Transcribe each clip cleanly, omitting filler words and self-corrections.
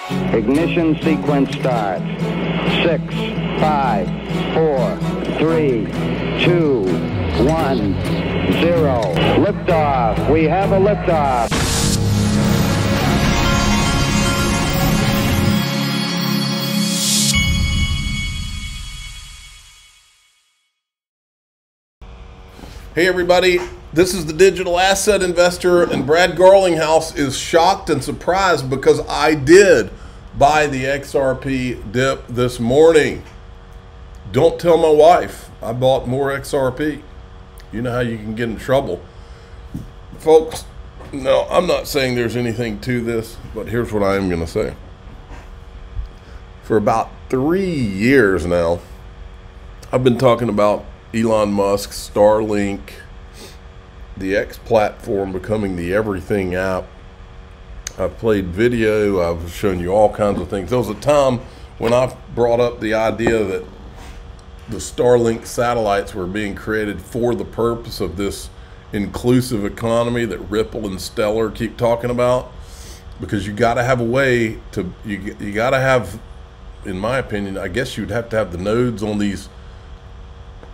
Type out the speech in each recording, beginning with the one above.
Ignition sequence starts. 6, 5, 4, 3, 2, 1, 0. Liftoff. We have a liftoff. Hey everybody, this is the Digital Asset Investor, and Brad Garlinghouse is shocked and surprised because I did buy the XRP dip this morning. Don't tell my wife I bought more XRP. You know how you can get in trouble. Folks, no, I'm not saying there's anything to this, but here's what I am going to say. For about 3 years now, I've been talking about Elon Musk's Starlink, the X platform becoming the everything app. I've played video, I've shown you all kinds of things. There was a time when I brought up the idea that the Starlink satellites were being created for the purpose of this inclusive economy that Ripple and Stellar keep talking about, because you got to have a way to, you got to have, in my opinion, I guess you'd have to have the nodes on these.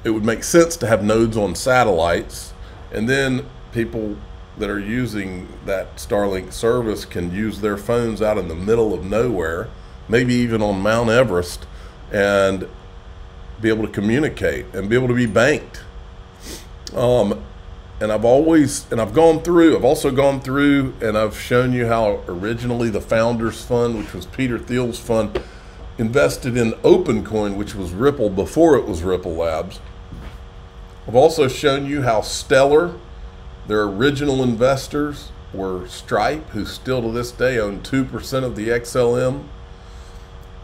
It would make sense to have nodes on satellites, and then people that are using that Starlink service can use their phones out in the middle of nowhere, maybe even on Mount Everest, and be able to communicate and be able to be banked. And I've also gone through and I've shown you how originally the Founders Fund, which was Peter Thiel's fund, invested in OpenCoin, which was Ripple before it was Ripple Labs. I've also shown you how Stellar, their original investors were Stripe, who still to this day own 2% of the XLM.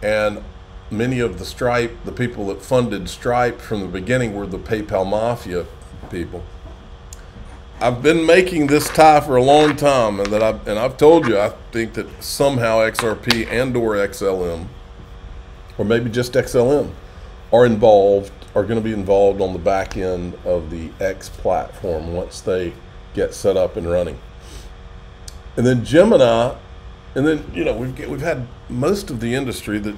And many of the Stripe, the people that funded Stripe from the beginning, were the PayPal Mafia people. I've been making this tie for a long time, and I've told you, I think that somehow XRP and or XLM, or maybe just XLM, are going to be involved on the back end of the X platform once they get set up and running. And then Gemini, and then, you know, we've had most of the industry that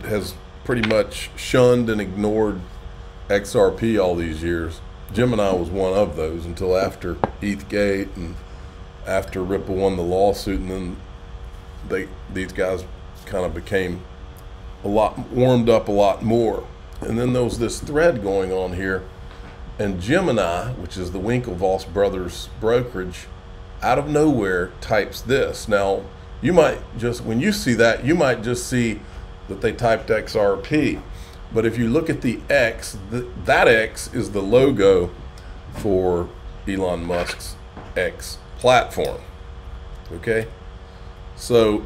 has pretty much shunned and ignored XRP all these years. Gemini was one of those until after ETHgate and after Ripple won the lawsuit, and then these guys kind of became warmed up a lot more. And then there was this thread going on here, and Gemini, which is the Winklevoss brothers brokerage, out of nowhere types this. Now, you might just, when you see that, you might just see that they typed XRP. But if you look at the X, that X is the logo for Elon Musk's X platform. Okay? So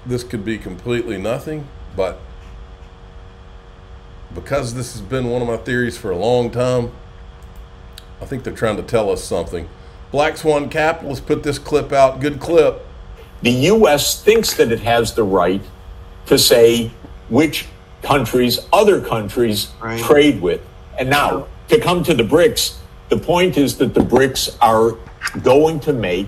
this could be completely nothing, but because this has been one of my theories for a long time, I think they're trying to tell us something. Black Swan Capitalist put this clip out. Good clip. The U.S. thinks that it has the right to say which countries other countries trade with. And now, to come to the BRICS, the point is that the BRICS are going to make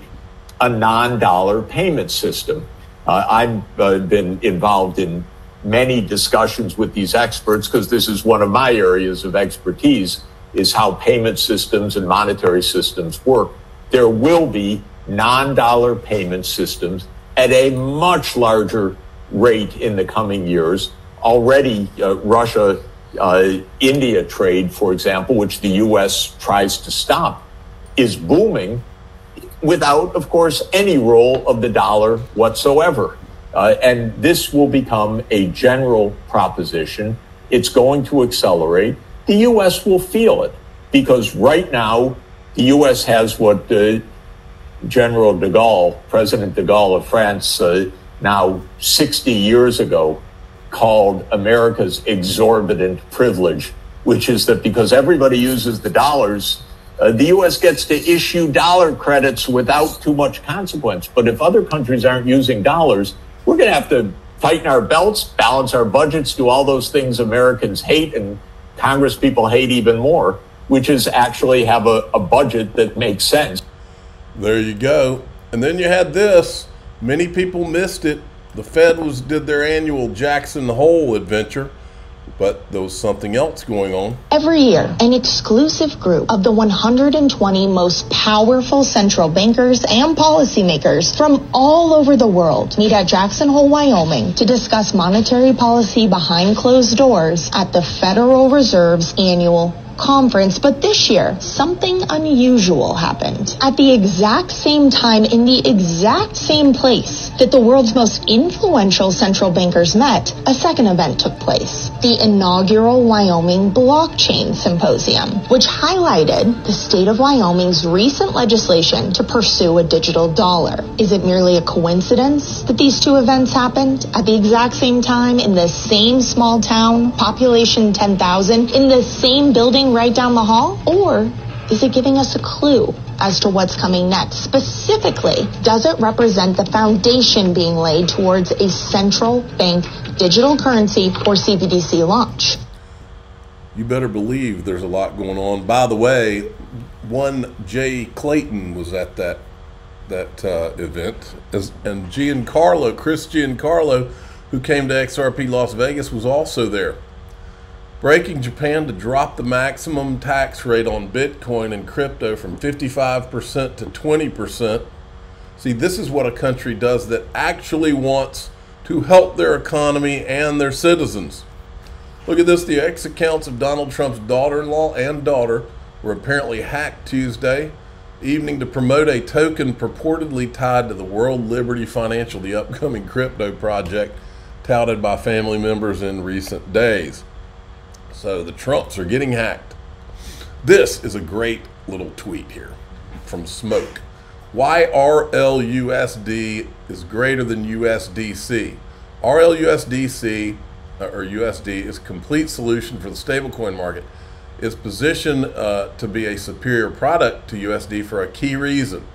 a non-dollar payment system. I've been involved in many discussions with these experts, because this is one of my areas of expertise, is how payment systems and monetary systems work. There will be non-dollar payment systems at a much larger rate in the coming years. Already Russia-India trade, for example, which the U.S. tries to stop, is booming without, of course, any role of the dollar whatsoever. And this will become a general proposition. It's going to accelerate. The U.S. will feel it, because right now the U.S. has what General de Gaulle, President de Gaulle of France, now 60 years ago, called America's exorbitant privilege, which is that because everybody uses the dollars, the U.S. gets to issue dollar credits without too much consequence. But if other countries aren't using dollars, we're going to have to tighten our belts, balance our budgets, do all those things Americans hate and Congress people hate even more, which is actually have a budget that makes sense. There you go. And then you had this. Many people missed it. The Fed did their annual Jackson Hole adventure, but there was something else going on. Every year, an exclusive group of the 120 most powerful central bankers and policymakers from all over the world meet at Jackson Hole, Wyoming to discuss monetary policy behind closed doors at the Federal Reserve's annual conference. But this year, something unusual happened. At the exact same time, in the exact same place that the world's most influential central bankers met, a second event took place. The inaugural Wyoming Blockchain Symposium, which highlighted the state of Wyoming's recent legislation to pursue a digital dollar. Is it merely a coincidence that these two events happened at the exact same time in the same small town, population 10,000, in the same building right down the hall? Or is it giving us a clue as to what's coming next? Specifically, does it represent the foundation being laid towards a central bank digital currency or CBDC launch? You better believe there's a lot going on. By the way, one Jay Clayton was at that event, and Chris Giancarlo, who came to XRP Las Vegas, was also there. Breaking Japan to drop the maximum tax rate on Bitcoin and crypto from 55% to 20%. See, this is what a country does that actually wants to help their economy and their citizens. Look at this. The X accounts of Donald Trump's daughter-in-law and daughter were apparently hacked Tuesday evening to promote a token purportedly tied to the World Liberty Financial, the upcoming crypto project touted by family members in recent days. So the Trumps are getting hacked. This is a great little tweet here from Smoke. Why RLUSD is greater than USDC. RLUSDC, or USD, is a complete solution for the stablecoin market. It's positioned to be a superior product to USD for a key reason.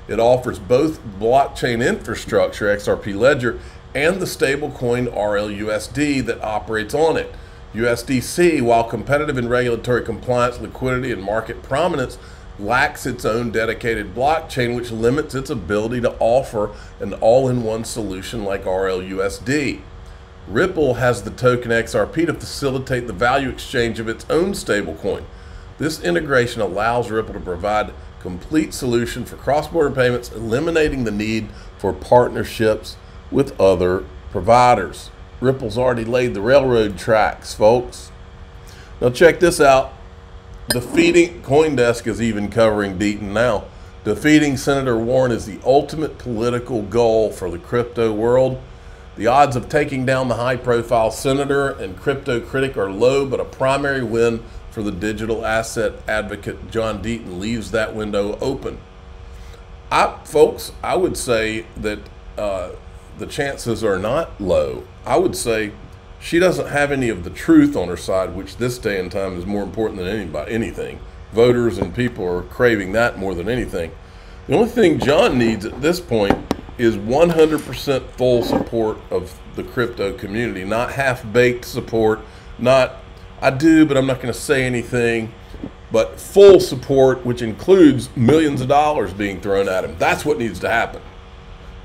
It offers both blockchain infrastructure, XRP Ledger, and the stablecoin RLUSD that operates on it. USDC, while competitive in regulatory compliance, liquidity, and market prominence, lacks its own dedicated blockchain, which limits its ability to offer an all-in-one solution like RLUSD. Ripple has the token XRP to facilitate the value exchange of its own stablecoin. This integration allows Ripple to provide a complete solution for cross-border payments, eliminating the need for partnerships with other providers. Ripple's already laid the railroad tracks, folks. Now check this out. CoinDesk is even covering Deaton now. Defeating Senator Warren is the ultimate political goal for the crypto world. The odds of taking down the high-profile senator and crypto critic are low, but a primary win for the digital asset advocate John Deaton leaves that window open. Folks, I would say that the chances are not low. I would say she doesn't have any of the truth on her side, which this day and time is more important than anything. Voters and people are craving that more than anything. The only thing John needs at this point is 100% full support of the crypto community, not half-baked support, not, I do, but I'm not going to say anything, but full support, which includes millions of dollars being thrown at him. That's what needs to happen.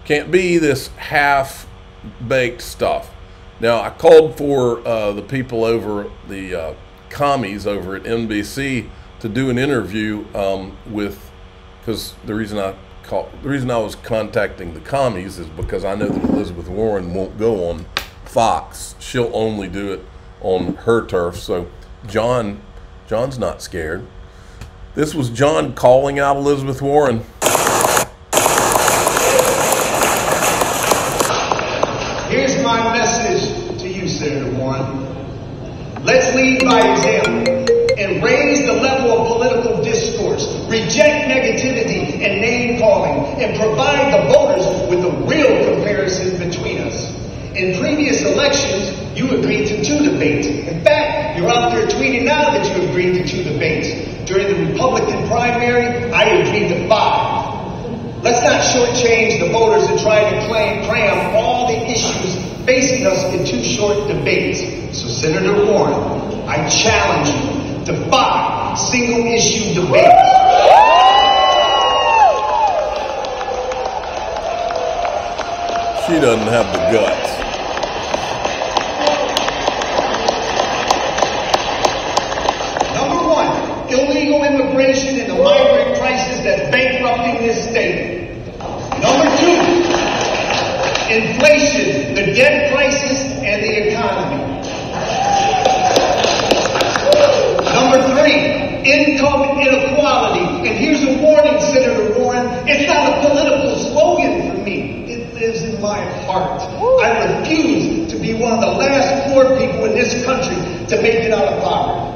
Can't be this half-baked stuff. Now, I called for the people over, the commies over at NBC, to do an interview because the reason I was contacting the commies is because I know that Elizabeth Warren won't go on Fox. She'll only do it on her turf. So John's not scared. This was John calling out Elizabeth Warren. Here's my message to you, Senator Warren. Let's lead by example and raise the level of political discourse, reject negativity and name-calling, and provide the voters with a real comparison between us. In previous elections, you agreed to 2 debates. In fact, you're out there tweeting now that you agreed to 2 debates. During the Republican primary, I agreed to 5. Let's not shortchange the voters and try to cram all the issues facing us in 2 short debates. So, Senator Warren, I challenge you to 5 single-issue debates. She doesn't have the guts. Number one, illegal immigration and the migrant crisis that's bankrupting this state. Number two, inflation, the debt crisis, and the economy. Number three, income inequality. And here's a warning, Senator Warren. It's not a political slogan for me. It lives in my heart. I refuse to be one of the last poor people in this country to make it out of poverty.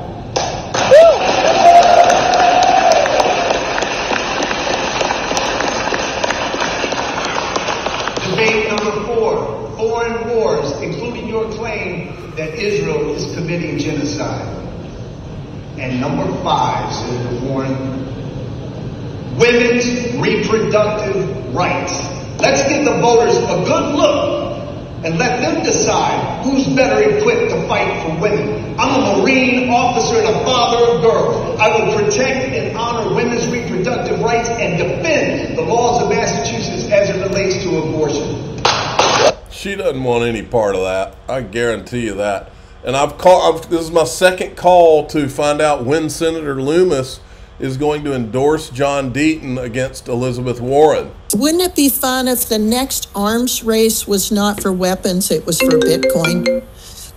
Debate number four, foreign wars, including your claim that Israel is committing genocide. And number five, Senator Warren, women's reproductive rights. Let's give the voters a good look and let them decide who's better equipped to fight for women. I'm a Marine officer and a father of girls. I will protect and honor women's reproductive rights and defend the laws of Massachusetts as it relates to abortion. She doesn't want any part of that. I guarantee you that. And this is my second call to find out when Senator Loomis is going to endorse John Deaton against Elizabeth Warren. Wouldn't it be fun if the next arms race was not for weapons, it was for Bitcoin?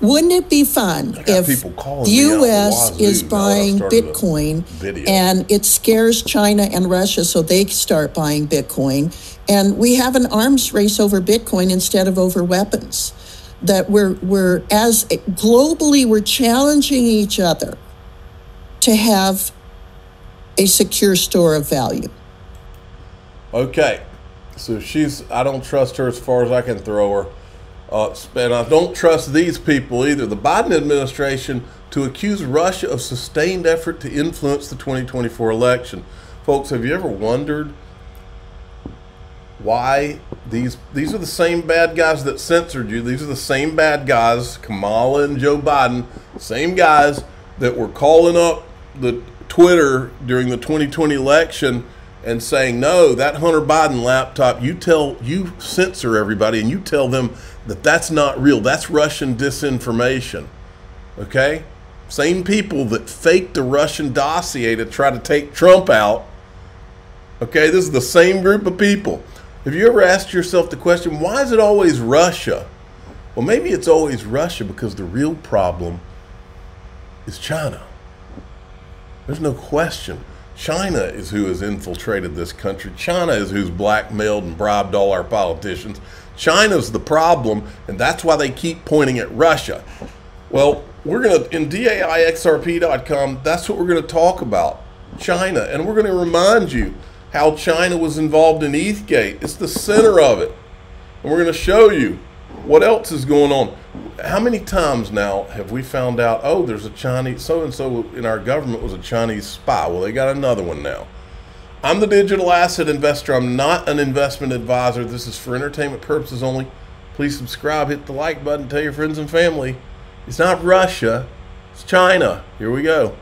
Wouldn't it be fun if the U.S. is buying Bitcoin and it scares China and Russia so they start buying Bitcoin, and we have an arms race over Bitcoin instead of over weapons? That we're as globally, we're challenging each other to have a secure store of value. Okay, so I don't trust her as far as I can throw her. And I don't trust these people either. The Biden administration to accuse Russia of sustained effort to influence the 2024 election. Folks, have you ever wondered why these are the same bad guys that censored you? These are the same bad guys, Kamala and Joe Biden, same guys that were calling up the Twitter during the 2020 election and saying, no, that Hunter Biden laptop, you censor everybody and you tell them that that's not real. That's Russian disinformation. Okay? Same people that faked the Russian dossier to try to take Trump out. Okay, this is the same group of people. Have you ever asked yourself the question, why is it always Russia? Well, maybe it's always Russia because the real problem is China. There's no question. China is who has infiltrated this country. China is who's blackmailed and bribed all our politicians. China's the problem, and that's why they keep pointing at Russia. Well, we're going to, in DAIXRP.com, that's what we're going to talk about, China. And we're going to remind you how China was involved in ETHgate. It's the center of it. And we're going to show you what else is going on. How many times now have we found out, oh, there's a Chinese, so-and-so in our government was a Chinese spy. Well, they got another one now. I'm the digital asset investor. I'm not an investment advisor. This is for entertainment purposes only. Please subscribe, hit the like button, tell your friends and family. It's not Russia, it's China. Here we go.